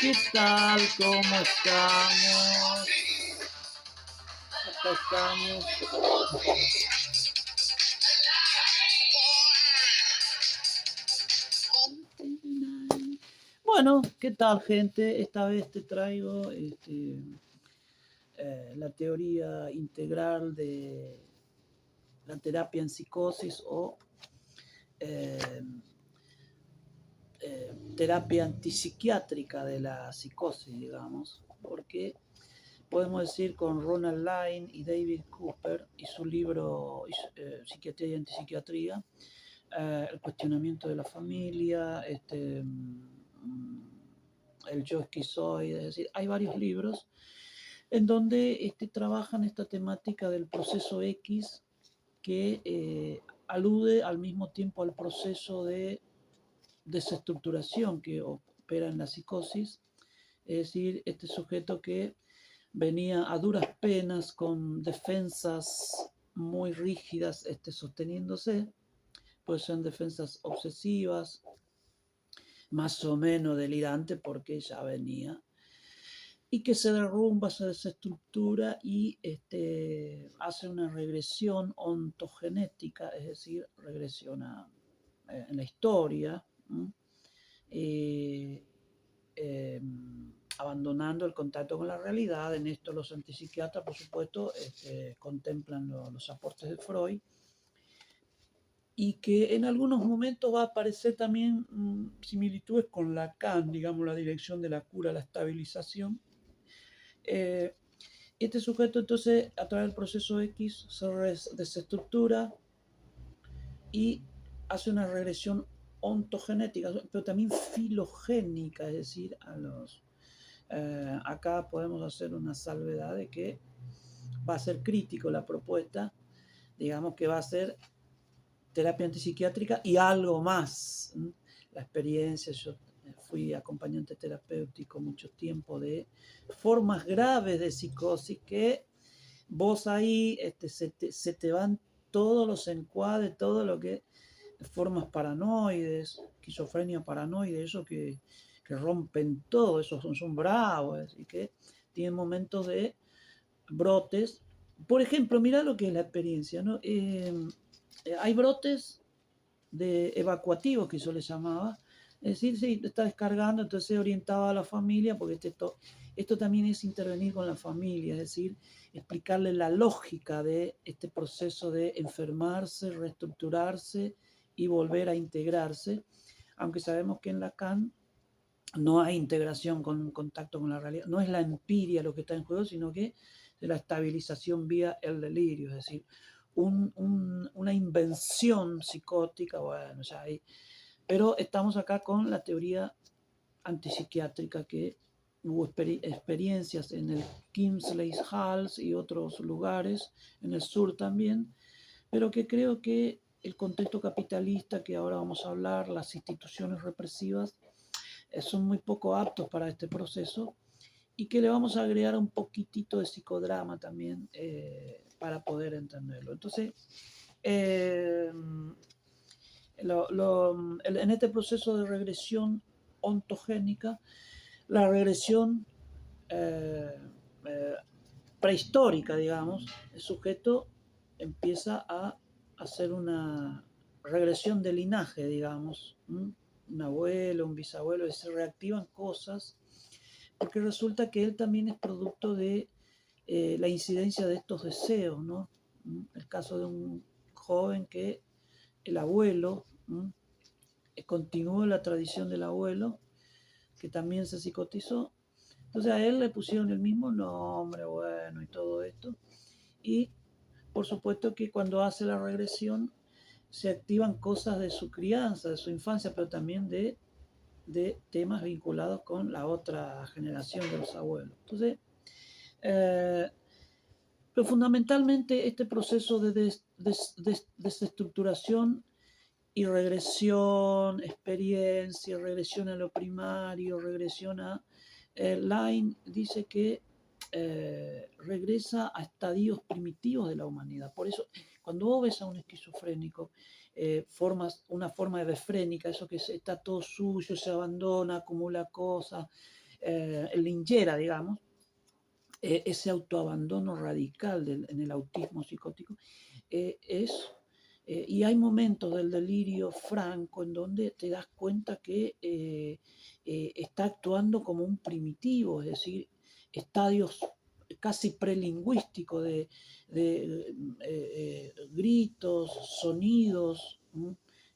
¿Qué tal? ¿Cómo estamos? Acá estamos. Bueno, ¿qué tal, gente? Esta vez te traigo la teoría integral de la terapia en psicosis o eh, terapia antipsiquiátrica de la psicosis, digamos, porque podemos decir con Ronald Lyne y David Cooper y su libro Psiquiatría y Antipsiquiatría, el cuestionamiento de la familia, el yo esquizoide, es decir, hay varios libros en donde trabajan esta temática del proceso X que alude al mismo tiempo al proceso de desestructuración que opera en la psicosis, es decir, este sujeto que venía a duras penas con defensas muy rígidas sosteniéndose, pues son defensas obsesivas, más o menos delirantes porque ya venía, y que se derrumba, se desestructura y hace una regresión ontogenética, es decir, regresiona en la historia, eh, eh, abandonando el contacto con la realidad. En esto los antipsiquiatras, por supuesto, contemplan los aportes de Freud, y que en algunos momentos va a aparecer también similitudes con Lacan, digamos, la dirección de la cura, la estabilización. Este sujeto entonces a través del proceso X se desestructura y hace una regresión ontogenética, pero también filogénica, es decir, acá podemos hacer una salvedad de que va a ser crítico la propuesta, digamos que va a ser terapia antipsiquiátrica y algo más. La experiencia, yo fui acompañante terapéutico mucho tiempo de formas graves de psicosis que vos ahí se te van todos los encuadres, todo lo que formas paranoides, esquizofrenia paranoide, eso que rompen todo, esos son bravos y que tienen momentos de brotes. Por ejemplo, mira lo que es la experiencia, ¿no? Hay brotes de evacuativos que yo les llamaba, es decir, sí, está descargando, entonces se orientaba a la familia, porque esto también es intervenir con la familia, es decir, explicarle la lógica de este proceso de enfermarse, reestructurarse y volver a integrarse, aunque sabemos que en Lacan no hay integración con contacto con la realidad, no es la empiria lo que está en juego, sino que es la estabilización vía el delirio, es decir, una invención psicótica, bueno, ya hay, pero estamos acá con la teoría antipsiquiátrica, que hubo experiencias en el Kingsley Halls y otros lugares, en el sur también, pero que creo que el contexto capitalista que ahora vamos a hablar, las instituciones represivas, son muy poco aptos para este proceso, y que le vamos a agregar un poquitito de psicodrama también para poder entenderlo. Entonces, en este proceso de regresión ontogénica, la regresión eh, eh, prehistórica, digamos, el sujeto empieza a hacer una regresión de linaje, digamos, un abuelo, un bisabuelo, se reactivan cosas, porque resulta que él también es producto de la incidencia de estos deseos, ¿no? El caso de un joven que el abuelo continuó la tradición del abuelo, que también se psicotizó. Entonces a él le pusieron el mismo nombre, bueno, y todo esto. Y por supuesto que cuando hace la regresión se activan cosas de su crianza, de su infancia, pero también de temas vinculados con la otra generación de los abuelos. Entonces, pero fundamentalmente este proceso de desestructuración y regresión, experiencia, regresión a lo primario, regresión a... Line dice que regresa a estadios primitivos de la humanidad. Por eso, cuando vos ves a un esquizofrénico, una forma de befrénica, eso que está todo suyo, se abandona, acumula cosas, el linchera, digamos, ese autoabandono radical en el autismo psicótico, y hay momentos del delirio franco en donde te das cuenta que está actuando como un primitivo, es decir, estadios casi prelingüísticos de gritos, sonidos.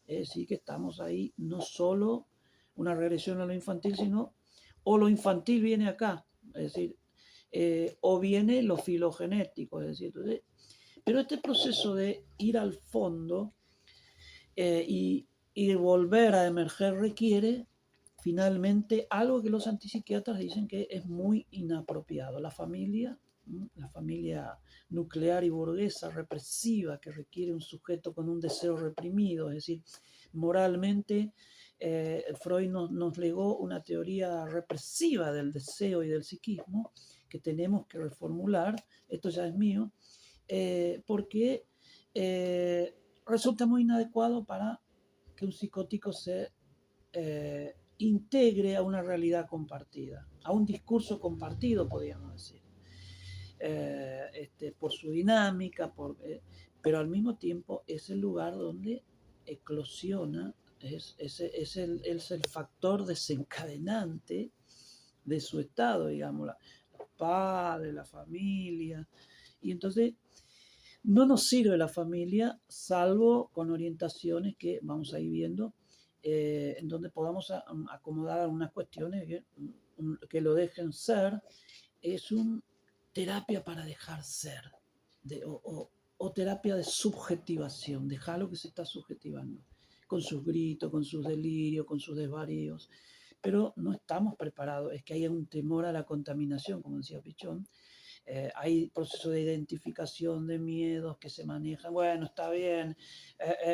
Es decir, que estamos ahí no solo una regresión a lo infantil, sino o lo infantil viene acá, es decir, o viene lo filogenético, es decir, entonces, pero este proceso de ir al fondo y de volver a emerger requiere finalmente algo que los antipsiquiatras dicen que es muy inapropiado. La familia nuclear y burguesa represiva que requiere un sujeto con un deseo reprimido, es decir, moralmente Freud nos legó una teoría represiva del deseo y del psiquismo que tenemos que reformular, esto ya es mío, porque resulta muy inadecuado para que un psicótico se integre a una realidad compartida, a un discurso compartido, podríamos decir, por su dinámica, pero al mismo tiempo es el lugar donde eclosiona, es el factor desencadenante de su estado, digamos, los padres, la familia, y entonces no nos sirve la familia, salvo con orientaciones que vamos a ir viendo, en donde podamos acomodar algunas cuestiones que lo dejen ser. Es una terapia para dejar ser, o terapia de subjetivación, dejar lo que se está subjetivando, con sus gritos, con sus delirios, con sus desvaríos. Pero no estamos preparados, es que hay un temor a la contaminación, como decía Pichón. Hay procesos de identificación de miedos que se manejan, bueno, está bien,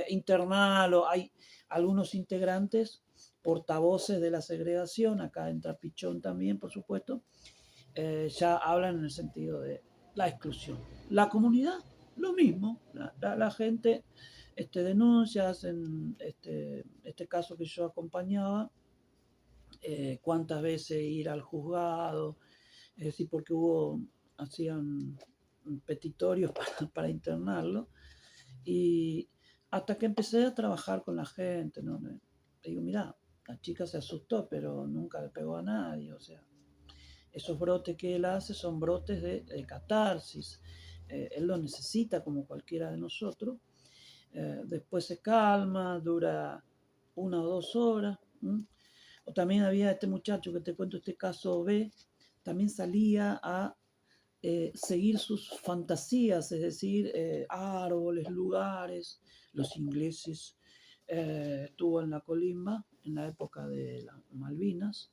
internalo, hay algunos integrantes, portavoces de la segregación, acá entra Pichón también, por supuesto, ya hablan en el sentido de la exclusión. La comunidad, lo mismo, la gente denuncia, en este caso que yo acompañaba, cuántas veces ir al juzgado, es decir, porque hacían petitorios para internarlo, y hasta que empecé a trabajar con la gente, ¿no? Digo, mira, la chica se asustó, pero nunca le pegó a nadie, o sea, esos brotes que él hace son brotes de catarsis, él lo necesita como cualquiera de nosotros, después se calma, dura 1 o 2 horas. O también había este muchacho que te cuento, este caso B, también salía a seguir sus fantasías, es decir, árboles, lugares. Los ingleses estuvo en la colimba en la época de las Malvinas,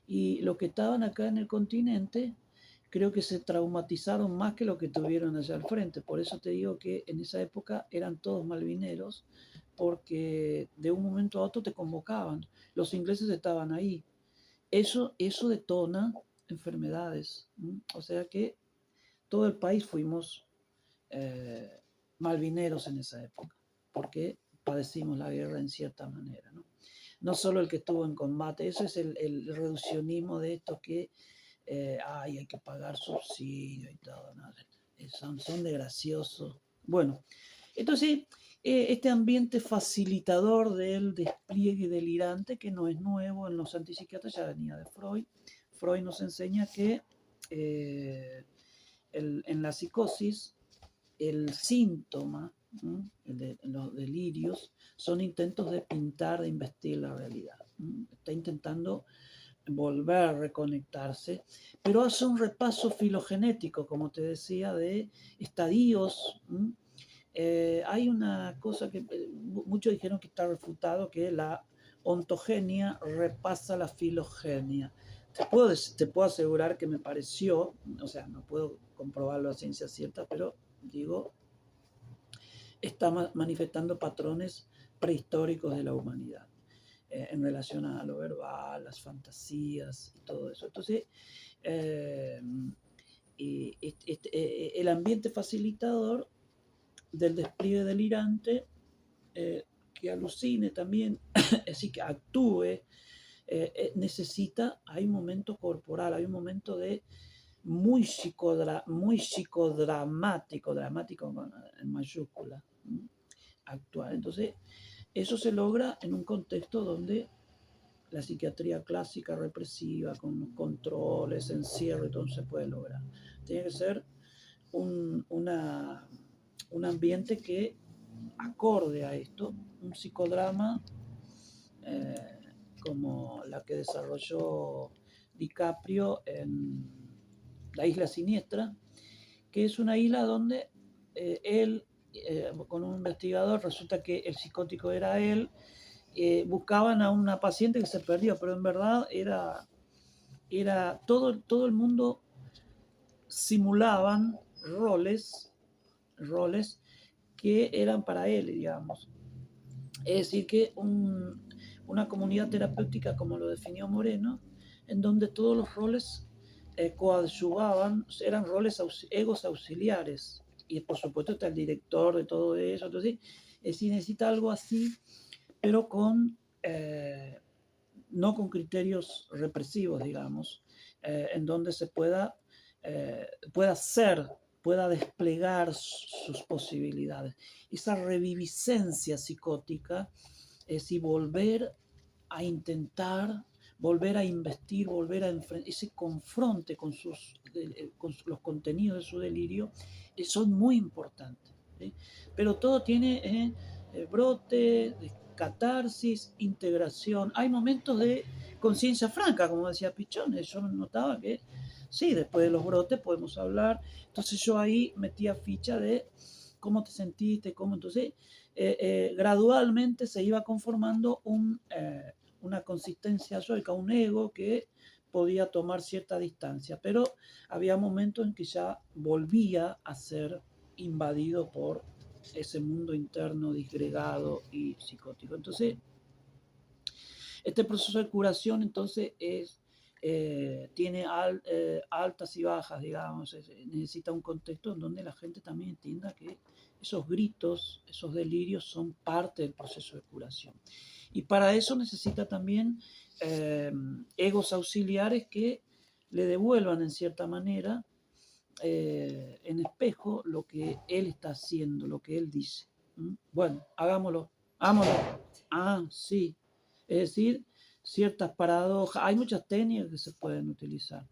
y los que estaban acá en el continente creo que se traumatizaron más que lo que tuvieron allá al frente. Por eso te digo que en esa época eran todos malvineros, porque de un momento a otro te convocaban. Los ingleses estaban ahí. Eso detona enfermedades. O sea que todo el país fuimos malvineros en esa época, porque padecimos la guerra en cierta manera, ¿no? No solo el que estuvo en combate, eso es el reduccionismo de estos que hay que pagar subsidio y todo, ¿no? Son de graciosos. Bueno, entonces este ambiente facilitador del despliegue delirante, que no es nuevo en los antipsiquiatras, ya venía de Freud. Freud nos enseña que en la psicosis el síntoma, los delirios, son intentos de pintar, de investir la realidad. Está intentando volver a reconectarse, pero hace un repaso filogenético, como te decía, de estadios. Hay una cosa que muchos dijeron que está refutado, que la ontogenia repasa la filogenia. Te puedo asegurar que me pareció, o sea, no puedo comprobarlo a ciencia cierta, pero digo, está manifestando patrones prehistóricos de la humanidad en relación a lo verbal, las fantasías y todo eso. Entonces, el ambiente facilitador del despliegue delirante, que alucine también, es decir, que actúe, hay un momento corporal, hay un momento de muy, muy psicodramático, dramático en mayúscula, actual. Entonces, eso se logra en un contexto donde la psiquiatría clásica represiva, con controles, encierro y todo se puede lograr. Tiene que ser un ambiente que acorde a esto, un psicodrama eh, como la que desarrolló DiCaprio en La Isla Siniestra, que es una isla donde él, con un investigador, resulta que el psicótico era él, buscaban a una paciente que se perdió, pero en verdad era todo el mundo simulaban roles que eran para él, digamos. Es decir, que una comunidad terapéutica, como lo definió Moreno, en donde todos los roles coadyuvaban, eran roles, egos auxiliares. Y por supuesto está el director de todo eso. Entonces, si necesita algo así, pero no con criterios represivos, digamos, en donde se pueda ser, pueda desplegar sus posibilidades. Esa reviviscencia psicótica es decir, volver a intentar, volver a investir, volver a enfrentar, ese confronte con los contenidos de su delirio, son muy importantes. ¿Sí? Pero todo tiene brote, de catarsis, integración. Hay momentos de conciencia franca, como decía Pichón. Yo notaba que sí, después de los brotes podemos hablar. Entonces yo ahí metía ficha de cómo te sentiste, cómo entonces gradualmente se iba conformando una consistencia yoica, un ego que podía tomar cierta distancia, pero había momentos en que ya volvía a ser invadido por ese mundo interno disgregado y psicótico. Entonces, este proceso de curación entonces tiene altas y bajas, digamos, necesita un contexto en donde la gente también entienda que esos gritos, esos delirios son parte del proceso de curación. Y para eso necesita también egos auxiliares que le devuelvan en cierta manera en espejo lo que él está haciendo, lo que él dice. Bueno, hagámoslo, hagámoslo. Ah, sí. Es decir, ciertas paradojas. Hay muchas técnicas que se pueden utilizar,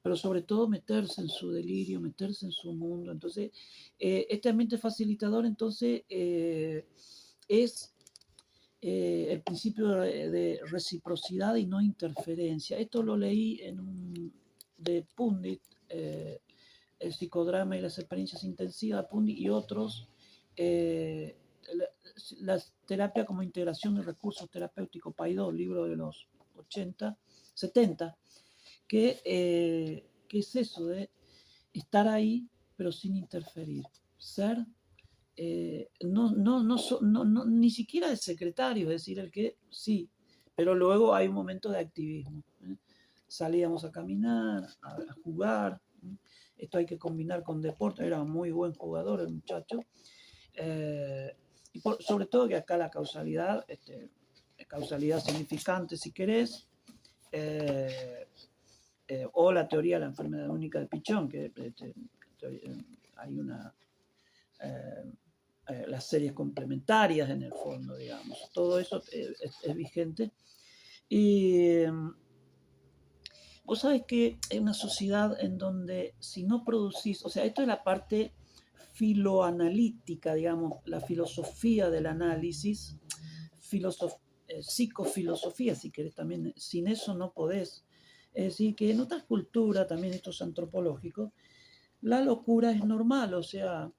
pero sobre todo meterse en su delirio, meterse en su mundo. Entonces, este ambiente facilitador, entonces, es el principio de reciprocidad y no interferencia. Esto lo leí de Pundit, el psicodrama y las experiencias intensivas, Pundit y otros. Eh, la terapia como integración de recursos terapéuticos, Paidó, libro de los 80, 70, que es eso de estar ahí, pero sin interferir. Ser, ni siquiera el secretario, es decir, el que sí, pero luego hay un momento de activismo. Salíamos a caminar, a jugar. Esto hay que combinar con deporte. Era un muy buen jugador el muchacho. Y sobre todo que acá la causalidad, causalidad significante si querés, o la teoría de la enfermedad única de Pichón, que hay las series complementarias en el fondo, digamos. Todo eso es vigente. Y vos sabés que es una sociedad en donde si no producís, o sea, esto es la parte filoanalítica, digamos, la filosofía del análisis, psicofilosofía, si querés también, sin eso no podés. Es decir, que en otras culturas, también esto es antropológico, la locura es normal, o sea,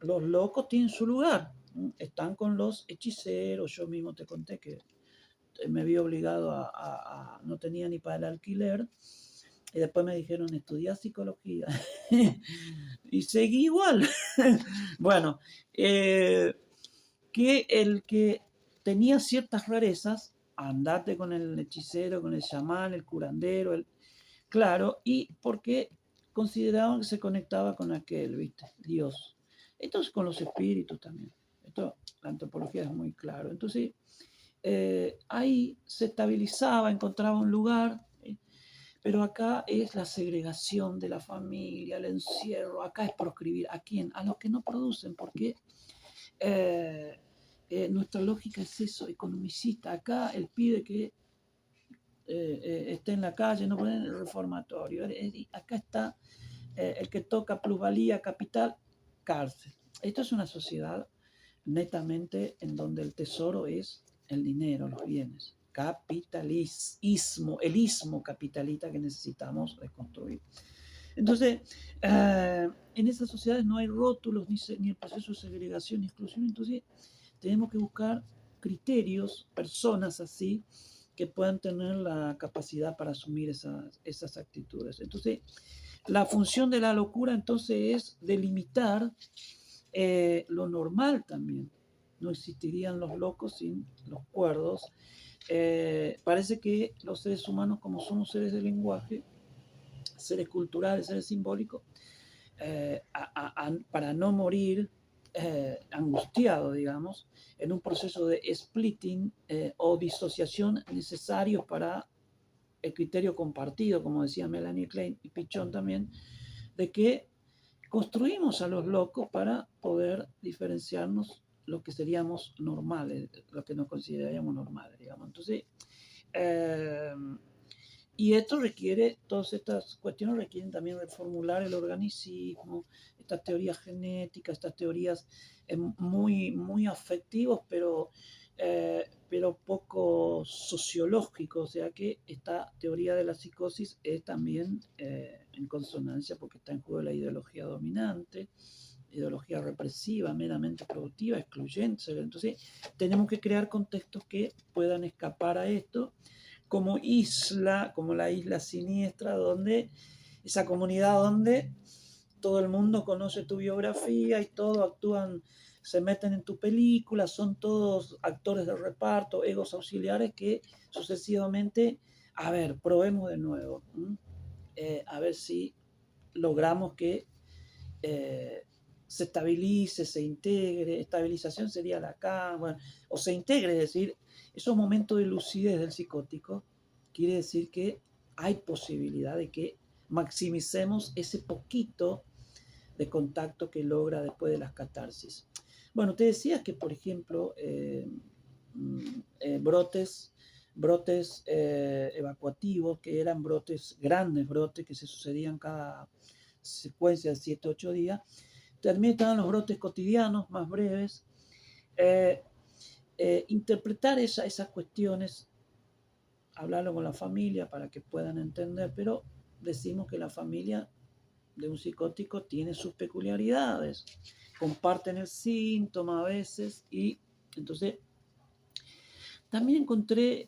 los locos tienen su lugar, están con los hechiceros, yo mismo te conté que me vi obligado no tenía ni para el alquiler, y después me dijeron estudiar psicología, y seguí igual. Bueno, que el que tenía ciertas rarezas, andate con el hechicero, con el chamán, el curandero, claro, y porque consideraban que se conectaba con aquel, ¿viste? Dios. Esto es con los espíritus también. Esto, la antropología es muy claro. Entonces, ahí se estabilizaba, encontraba un lugar, pero acá es la segregación de la familia, el encierro, acá es proscribir. ¿A quién? A los que no producen, porque eh, nuestra lógica es eso, economicista. Acá el pibe que esté en la calle, no ponen el reformatorio. Acá está el que toca plusvalía, capital, cárcel. Esto es una sociedad netamente en donde el tesoro es el dinero, los bienes. Capitalismo, el ismo capitalista que necesitamos reconstruir. Entonces, en esas sociedades no hay rótulos, ni el proceso de segregación ni exclusión. Entonces, tenemos que buscar criterios, personas así, que puedan tener la capacidad para asumir esas actitudes. Entonces, la función de la locura entonces es delimitar lo normal también. No existirían los locos sin los cuerdos. Parece que los seres humanos, como somos seres de lenguaje, seres culturales, seres simbólicos, para no morir angustiado, digamos, en un proceso de splitting o disociación necesarios para el criterio compartido, como decía Melanie Klein y Pichón también, de que construimos a los locos para poder diferenciarnos lo que seríamos normales, lo que nos consideraríamos normales, digamos. Entonces, eh, y esto requiere, todas estas cuestiones requieren también reformular el organicismo, estas teorías genéticas, estas teorías muy afectivos, pero poco sociológicos. O sea que esta teoría de la psicosis es también en consonancia porque está en juego la ideología dominante, ideología represiva, meramente productiva, excluyente. Entonces, tenemos que crear contextos que puedan escapar a esto como isla, como la isla siniestra, donde esa comunidad donde todo el mundo conoce tu biografía y todos actúan, se meten en tu película, son todos actores de reparto, egos auxiliares que sucesivamente, a ver, probemos de nuevo, a ver si logramos que se estabilice, se integre, estabilización sería la acá, bueno, o se integre, es decir, esos momentos de lucidez del psicótico, quiere decir que hay posibilidad de que maximicemos ese poquito de contacto que logra después de las catarsis. Bueno, te decía que, por ejemplo, brotes evacuativos, que eran brotes, grandes brotes que se sucedían cada secuencia de 7, 8 días, también estaban los brotes cotidianos, más breves. Eh, Interpretar esas cuestiones, hablarlo con la familia para que puedan entender, pero decimos que la familia de un psicótico tiene sus peculiaridades, comparten el síntoma a veces y entonces también encontré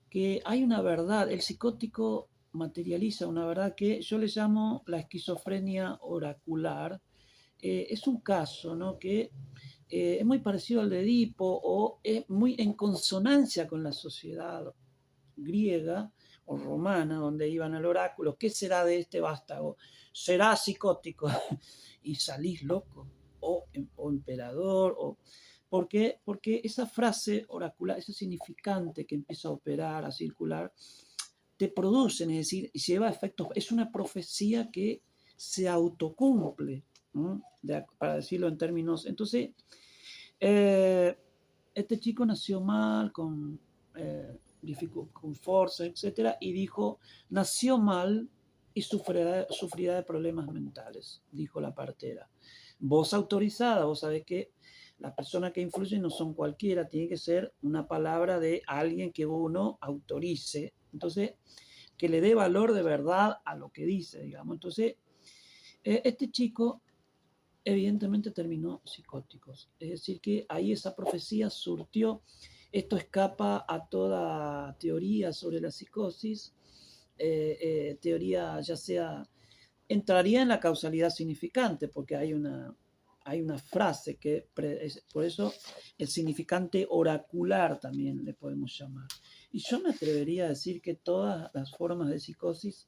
que hay una verdad, el psicótico materializa una verdad que yo le llamo la esquizofrenia oracular. Es un caso, ¿no?, que es muy parecido al de Edipo o es muy en consonancia con la sociedad griega o romana, donde iban al oráculo. ¿Qué será de este vástago? ¿Será psicótico? Y salís loco, o emperador, o... ¿Por qué? Porque esa frase oracular, ese significante que empieza a operar, a circular, te producen, es decir, lleva efectos, es una profecía que se autocumple, ¿no?, para decirlo en términos. Entonces, eh, este chico nació mal, con fuerza, etcétera, y dijo, nació mal y sufrirá de problemas mentales, dijo la partera. Voz autorizada, vos sabés que las personas que influyen no son cualquiera, tiene que ser una palabra de alguien que uno autorice, entonces, que le dé valor de verdad a lo que dice, digamos. Entonces, este chico evidentemente terminó psicóticos. Es decir, que ahí esa profecía surtió. Esto escapa a toda teoría sobre la psicosis, teoría ya sea, entraría en la causalidad significante, porque hay una frase que, por eso el significante oracular también le podemos llamar. Y yo me atrevería a decir que todas las formas de psicosis,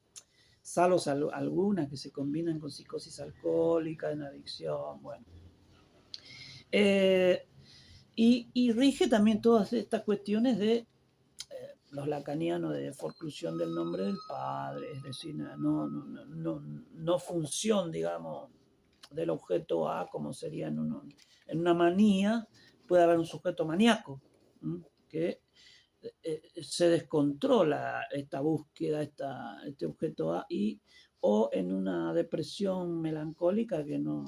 salvo algunas que se combinan con psicosis alcohólica, en adicción, bueno. Eh, Y rige también todas estas cuestiones de los lacanianos de forclusión del nombre del padre, es decir, no función, digamos, del objeto A como sería en una manía, puede haber un sujeto maníaco, que se descontrola esta búsqueda, este objeto A, o en una depresión melancólica que no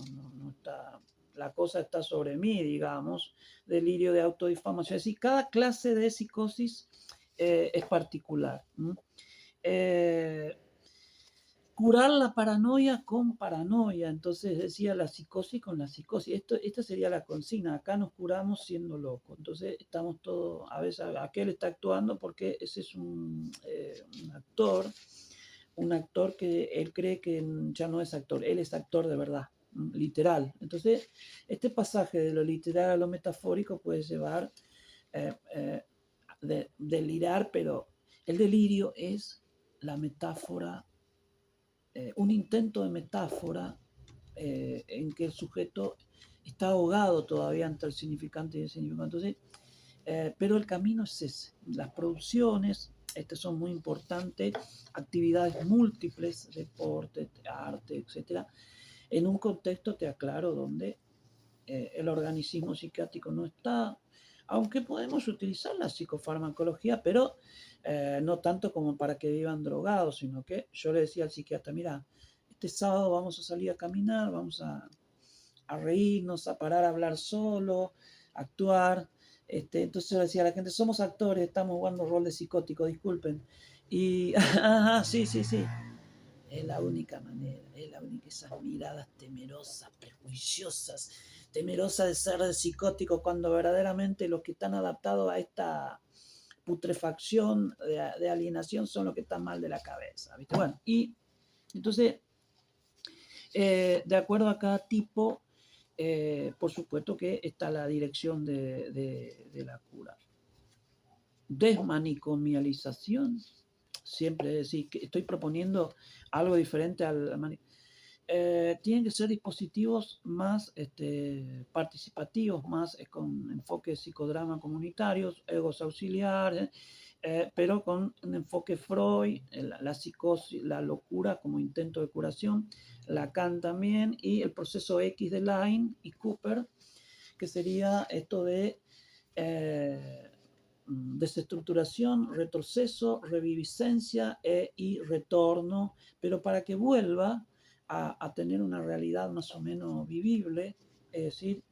está, la cosa está sobre mí, digamos, delirio de autodifamación. Es decir, cada clase de psicosis es particular. Eh, Curar la paranoia con paranoia, entonces decía la psicosis con la psicosis. Esta sería la consigna, acá nos curamos siendo locos, entonces estamos todos, a veces aquel está actuando porque ese es un actor que él cree que ya no es actor, él es actor de verdad, literal. Entonces, este pasaje de lo literal a lo metafórico puede llevar delirar, pero el delirio es la metáfora, un intento de metáfora en que el sujeto está ahogado todavía entre el significante y el significado. Entonces, pero el camino es ese. Las producciones, estas son muy importantes, actividades múltiples, deporte, arte, etcétera, en un contexto, te aclaro, donde el organismo psiquiátrico no está, aunque podemos utilizar la psicofarmacología, pero no tanto como para que vivan drogados, sino que yo le decía al psiquiatra, mira, este sábado vamos a salir a caminar, vamos a reírnos, a parar a hablar solo, a actuar. Entonces yo decía a la gente, somos actores, estamos jugando rol de psicótico, disculpen. Y, sí, sí, sí. Es la única manera, es la única, esas miradas temerosas, prejuiciosas, temerosas de ser psicóticos, cuando verdaderamente los que están adaptados a esta putrefacción de alienación son los que están mal de la cabeza, ¿viste? Bueno, y entonces, de acuerdo a cada tipo, por supuesto que está la dirección de la cura. Desmanicomialización, siempre es decir, que estoy proponiendo algo diferente al tienen que ser dispositivos más participativos, más con enfoques psicodrama comunitarios, egos auxiliares, pero con un enfoque Freud, la psicosis, la locura como intento de curación, Lacan también, y el proceso X de Line y Cooper, que sería esto de desestructuración, retroceso, reviviscencia y retorno, pero para que vuelva a tener una realidad más o menos vivible, es decir,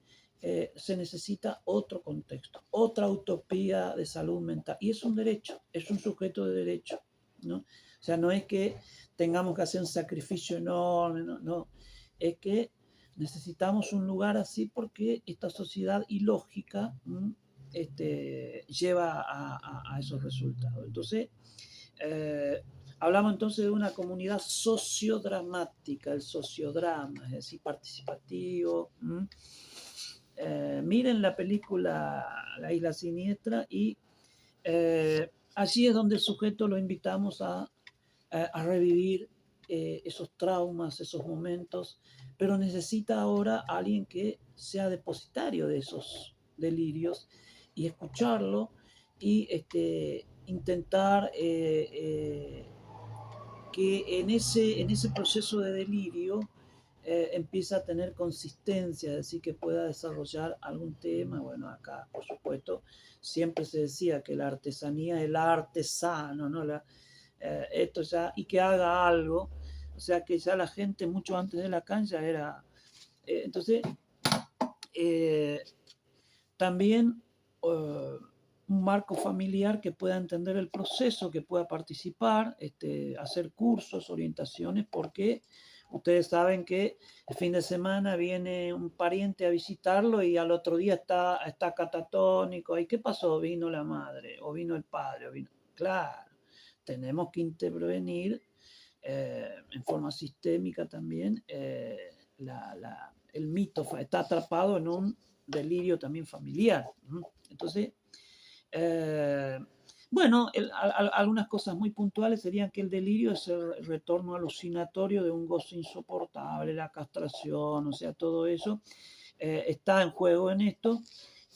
se necesita otro contexto, otra utopía de salud mental. Y es un derecho, es un sujeto de derecho, ¿no? O sea, no es que tengamos que hacer un sacrificio enorme, no, es que necesitamos un lugar así porque esta sociedad ilógica lleva a esos resultados. Entonces, hablamos entonces de una comunidad sociodramática, el sociodrama, es decir, participativo. Miren la película La Isla Siniestra y allí es donde el sujeto lo invitamos a revivir esos traumas, esos momentos, pero necesita ahora a alguien que sea depositario de esos delirios y escucharlo y intentar que en ese proceso de delirio empieza a tener consistencia, es decir, que pueda desarrollar algún tema. Bueno, acá, por supuesto, siempre se decía que la artesanía es el artesano, ¿no? Esto ya, y que haga algo, o sea, que ya la gente mucho antes de Lacan ya era... entonces, también un marco familiar que pueda entender el proceso, que pueda participar, hacer cursos, orientaciones, porque ustedes saben que el fin de semana viene un pariente a visitarlo y al otro día está catatónico. ¿Y qué pasó? Vino la madre, o vino el padre, o vino... Claro, tenemos que intervenir en forma sistémica también. El mito está atrapado en un delirio también familiar. Entonces, eh, bueno, algunas cosas muy puntuales serían que el delirio es el retorno alucinatorio de un gozo insoportable, la castración, o sea, todo eso está en juego en esto.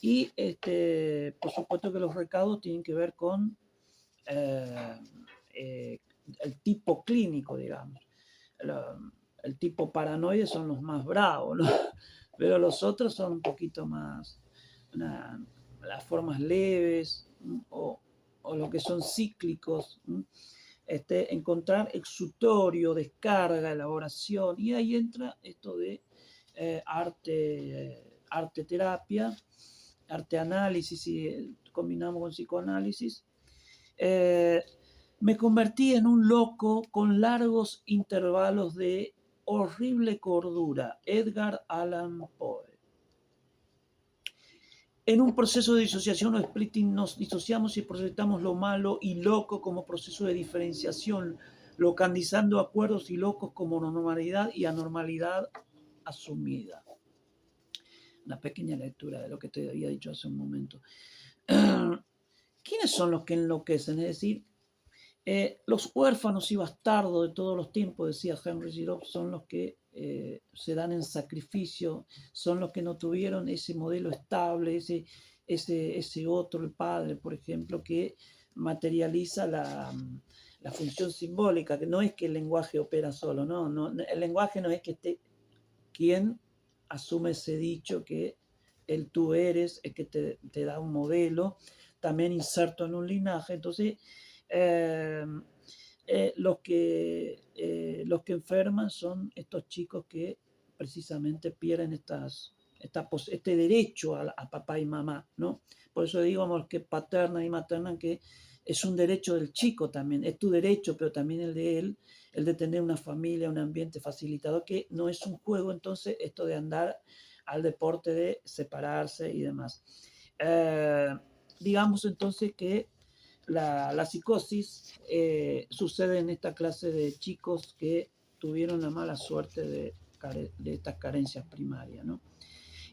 Y por supuesto que los recaudos tienen que ver con eh, eh, el tipo clínico, digamos. El, el tipo paranoide son los más bravos, ¿no? Pero los otros son un poquito más, una, las formas leves o lo que son cíclicos. Encontrar exutorio, descarga, elaboración, y ahí entra esto de arte terapia, arte análisis, y combinamos con psicoanálisis. Eh, Me convertí en un loco con largos intervalos de horrible cordura. Edgar Allan Poe. En un proceso de disociación o splitting nos disociamos y proyectamos lo malo y loco como proceso de diferenciación, localizando acuerdos y locos como normalidad y anormalidad asumida. Una pequeña lectura de lo que te había dicho hace un momento. ¿Quiénes son los que enloquecen? Es decir, los huérfanos y bastardos de todos los tiempos, decía Henry Giraud, son los que se dan en sacrificio, son los que no tuvieron ese modelo estable, ese otro, el padre, por ejemplo, que materializa la función simbólica, que no es que el lenguaje opera solo, no, el lenguaje no es que esté quien asume ese dicho que el tú eres, es que te da un modelo, también inserto en un linaje, entonces eh, los que enferman son estos chicos que precisamente pierden este derecho a papá y mamá, ¿no? Por eso digamos que paterna y materna, que es un derecho del chico también, es tu derecho, pero también el de él, el de tener una familia, un ambiente facilitado, que no es un juego, entonces esto de andar al deporte de separarse y demás. Eh, digamos entonces que la psicosis sucede en esta clase de chicos que tuvieron la mala suerte de estas carencias primarias, ¿no?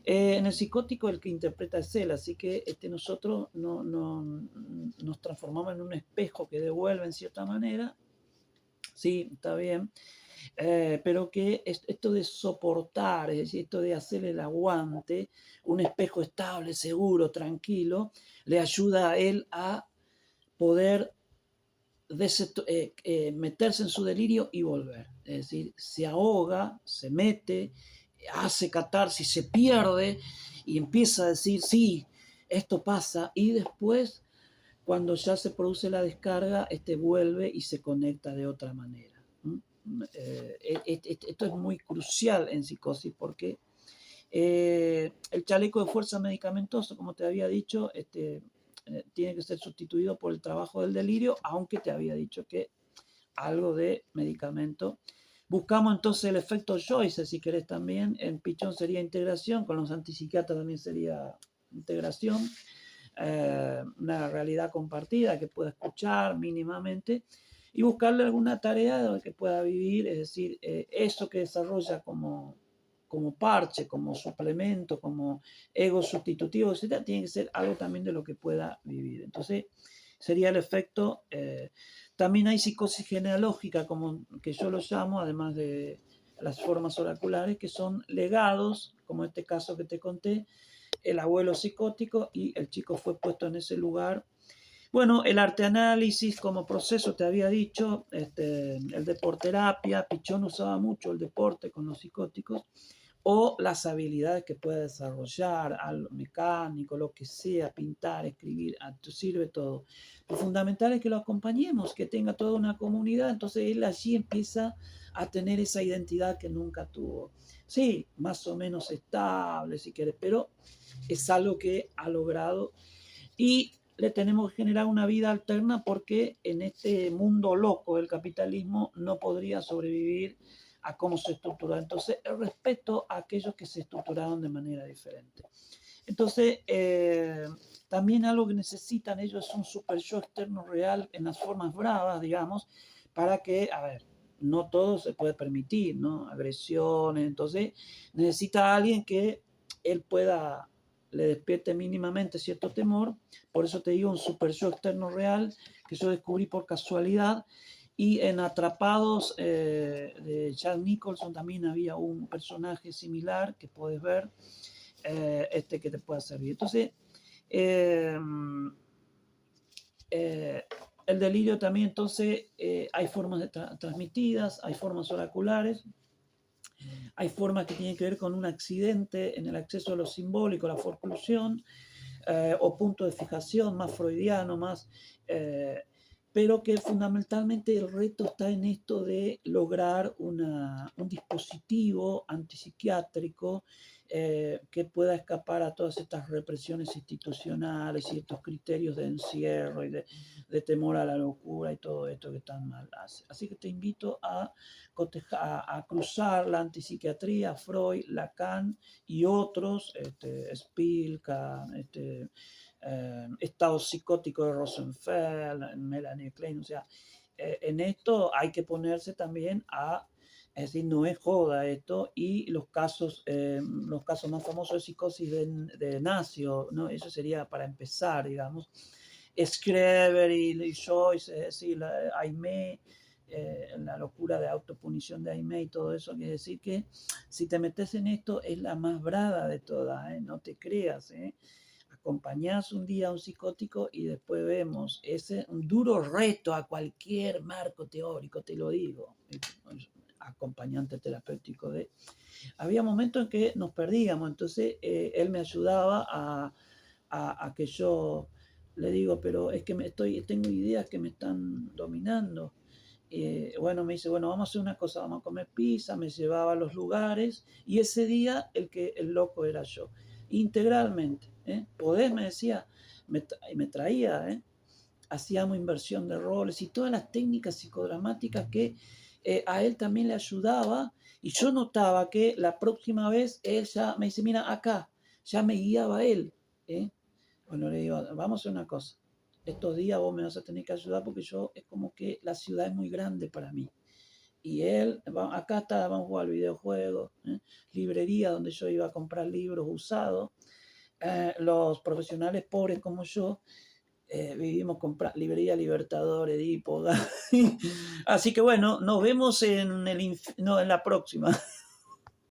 En el psicótico el que interpreta es él, así que nosotros nos transformamos en un espejo que devuelve en cierta manera, sí, está bien, pero que esto de soportar, es decir, esto de hacer el aguante, un espejo estable, seguro, tranquilo, le ayuda a él a poder meterse en su delirio y volver. Es decir, se ahoga, se mete, hace catarsis, se pierde y empieza a decir, sí, esto pasa, y después, cuando ya se produce la descarga, vuelve y se conecta de otra manera. Esto es muy crucial en psicosis porque el chaleco de fuerza medicamentoso, como te había dicho, tiene que ser sustituido por el trabajo del delirio, aunque te había dicho que algo de medicamento. Buscamos entonces el efecto Joyce, si querés también. En Pichón sería integración, con los antipsiquiatras también sería integración. Una realidad compartida que pueda escuchar mínimamente y buscarle alguna tarea que pueda vivir, es decir, eso que desarrolla como parche, como suplemento, como ego sustitutivo, etc., tiene que ser algo también de lo que pueda vivir. Entonces, sería el efecto. También hay psicosis genealógica, como que yo lo llamo, además de las formas oraculares, que son legados, como este caso que te conté, el abuelo psicótico y el chico fue puesto en ese lugar. Bueno, el arte análisis como proceso, te había dicho, el deporterapia, Pichón usaba mucho el deporte con los psicóticos, o las habilidades que pueda desarrollar, al mecánico, lo que sea, pintar, escribir, sirve todo. Lo fundamental es que lo acompañemos, que tenga toda una comunidad, entonces él allí empieza a tener esa identidad que nunca tuvo. Sí, más o menos estable, si quieres, pero es algo que ha logrado y le tenemos que generar una vida alterna porque en este mundo loco del capitalismo no podría sobrevivir a cómo se estructura. Entonces, el respeto a aquellos que se estructuraron de manera diferente. Entonces, también algo que necesitan ellos es un super yo externo real en las formas bravas, digamos, para que, a ver, no todo se puede permitir, ¿no? Agresiones, entonces necesita a alguien que él pueda, le despierte mínimamente cierto temor, por eso te digo un super yo externo real que yo descubrí por casualidad. Y en Atrapados de Jack Nicholson también había un personaje similar que puedes ver, que te pueda servir. Entonces, eh, eh, el delirio también, entonces, hay formas transmitidas, hay formas oraculares, hay formas que tienen que ver con un accidente en el acceso a lo simbólico, la forclusión, o punto de fijación más freudiano, más, eh, pero que fundamentalmente el reto está en esto de lograr un dispositivo antipsiquiátrico que pueda escapar a todas estas represiones institucionales y estos criterios de encierro y de temor a la locura y todo esto que tan mal hace. Así que te invito a cruzar la antipsiquiatría, Freud, Lacan y otros, Spilka, estado psicótico de Rosenfeld, Melanie Klein, o sea, en esto hay que ponerse también es decir, no es joda esto, y los casos más famosos de psicosis de Nacio, ¿no? Eso sería para empezar, digamos. Schreber y Joyce, es decir, Aimé, la locura de autopunición de Aimé y todo eso, quiere decir que si te metes en esto es la más brava de todas, no te creas, acompañás un día a un psicótico y después vemos, ese un duro reto a cualquier marco teórico, te lo digo, acompañante terapéutico de... Había momentos en que nos perdíamos, entonces él me ayudaba a que yo le digo, pero es que tengo ideas que me están dominando. Bueno, me dice, bueno, vamos a hacer una cosa, vamos a comer pizza, me llevaba a los lugares y ese día el loco era yo, integralmente. ¿Podés? Me decía, me traía, hacíamos inversión de roles y todas las técnicas psicodramáticas que a él también le ayudaba y yo notaba que la próxima vez él ya me dice, mira, acá, ya me guiaba él. ¿eh? Bueno, le digo, vamos a hacer una cosa. Estos días vos me vas a tener que ayudar porque yo es como que la ciudad es muy grande para mí. Y él, acá está, vamos a jugar al videojuego, librería donde yo iba a comprar libros usados. Los profesionales pobres como yo vivimos con librería Libertadores, Edipo. Así que bueno, nos vemos en la próxima.